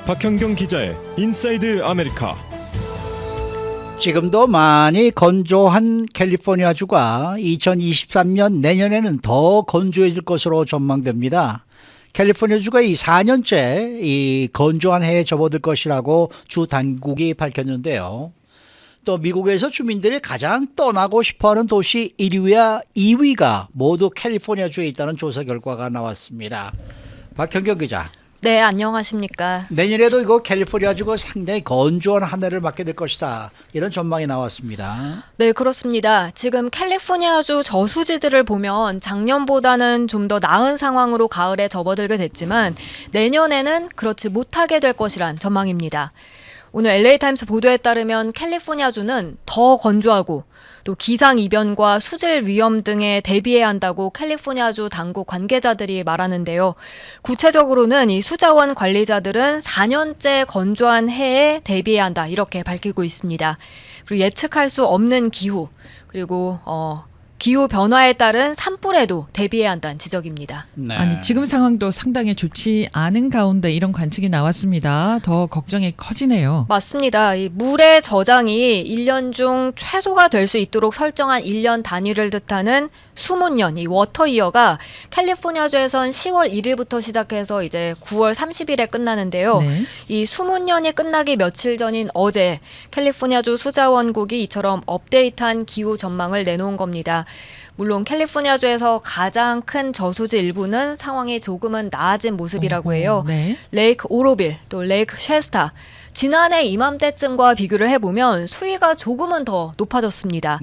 박현경 기자의 인사이드 아메리카. 지금도 많이 건조한 캘리포니아주가 2023년 내년에는 더 건조해질 것으로 전망됩니다. 캘리포니아주가 이 4년째 이 건조한 해에 접어들 것이라고 주 당국이 밝혔는데요. 또 미국에서 주민들이 가장 떠나고 싶어하는 도시 1위와 2위가 모두 캘리포니아주에 있다는 조사 결과가 나왔습니다. 박현경 기자. 네, 안녕하십니까. 내년에도 이거 캘리포니아주가 상당히 건조한 한 해를 맞게 될 것이다. 이런 전망이 나왔습니다. 네, 그렇습니다. 지금 캘리포니아주 저수지들을 보면 작년보다는 좀 더 나은 상황으로 가을에 접어들게 됐지만 내년에는 그렇지 못하게 될 것이란 전망입니다. 오늘 LA타임스 보도에 따르면 캘리포니아주는 더 건조하고 또 기상이변과 수질 위험 등에 대비해야 한다고 캘리포니아주 당국 관계자들이 말하는데요. 구체적으로는 이 수자원 관리자들은 4년째 건조한 해에 대비해야 한다 이렇게 밝히고 있습니다. 그리고 예측할 수 없는 기후 그리고 기후 변화에 따른 산불에도 대비해야 한다는 지적입니다. 네. 아니 지금 상황도 상당히 좋지 않은 가운데 이런 관측이 나왔습니다. 더 걱정이 커지네요. 맞습니다. 이 물의 저장이 1년 중 최소가 될 수 있도록 설정한 1년 단위를 뜻하는 수문년, 이 워터이어가 캘리포니아주에선 10월 1일부터 시작해서 이제 9월 30일에 끝나는데요. 네. 이 수문년이 끝나기 며칠 전인 어제 캘리포니아주 수자원국이 이처럼 업데이트한 기후 전망을 내놓은 겁니다. 물론 캘리포니아주에서 가장 큰 저수지 일부는 상황이 조금은 나아진 모습이라고 해요. 네. 레이크 오로빌, 또 레이크 쉐스타. 지난해 이맘때쯤과 비교를 해보면 수위가 조금은 더 높아졌습니다.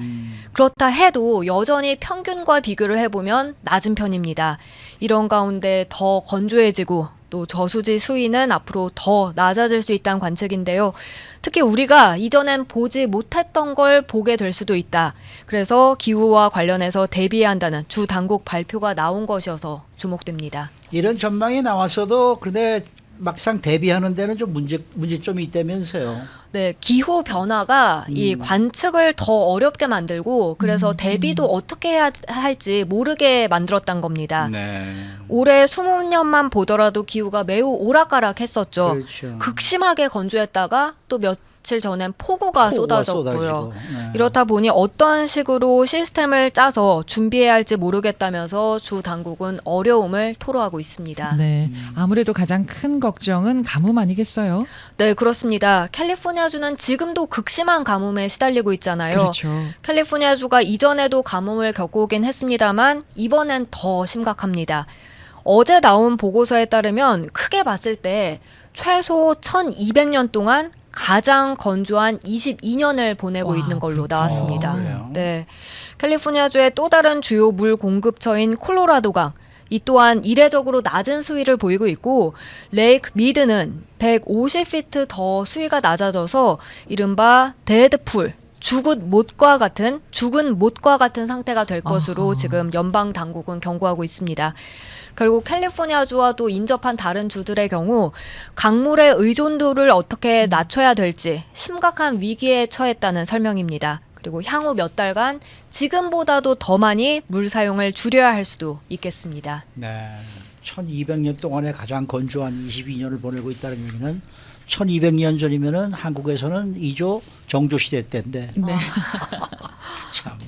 그렇다 해도 여전히 평균과 비교를 해보면 낮은 편입니다. 이런 가운데 더 건조해지고 또 저수지 수위는 앞으로 더 낮아질 수 있다는 관측인데요. 특히 우리가 이전엔 보지 못했던 걸 보게 될 수도 있다. 그래서 기후와 관련해서 대비해야 한다는 주 당국 발표가 나온 것이어서 주목됩니다. 이런 전망이 나왔어도 근데 막상 대비하는 데는 좀 문제점이 있다면서요. 네, 기후 변화가 이 관측을 더 어렵게 만들고 그래서 대비도 어떻게 해야 할지 모르게 만들었단 겁니다. 네. 올해 20년만 보더라도 기후가 매우 오락가락했었죠. 그렇죠. 극심하게 건조했다가 또 며칠 전엔 폭우가 쏟아졌고요. 쏟아지고. 네. 이렇다 보니 어떤 식으로 시스템을 짜서 준비해야 할지 모르겠다면서 주 당국은 어려움을 토로하고 있습니다. 네. 아무래도 가장 큰 걱정은 가뭄 아니겠어요? 네, 그렇습니다. 캘리포니아주는 지금도 극심한 가뭄에 시달리고 있잖아요. 그렇죠. 캘리포니아주가 이전에도 가뭄을 겪어오긴 했습니다만 이번엔 더 심각합니다. 어제 나온 보고서에 따르면 크게 봤을 때 최소 1200년 동안 가장 건조한 22년을 보내고 와, 있는 걸로 그렇구나. 나왔습니다. 그래요? 네, 캘리포니아주의 또 다른 주요 물 공급처인 콜로라도강 이 또한 이례적으로 낮은 수위를 보이고 있고 레이크 미드는 150피트 더 수위가 낮아져서 이른바 데드풀 죽은 못과 같은 상태가 될 것으로 지금 연방 당국은 경고하고 있습니다. 결국 캘리포니아주와도 인접한 다른 주들의 경우 강물의 의존도를 어떻게 낮춰야 될지 심각한 위기에 처했다는 설명입니다. 그리고 향후 몇 달간 지금보다도 더 많이 물 사용을 줄여야 할 수도 있겠습니다. 네. 1200년 동안에 가장 건조한 22년을 보내고 있다는 얘기는 1200년 전이면은 한국에서는 2조 정조시대 때인데 네. 참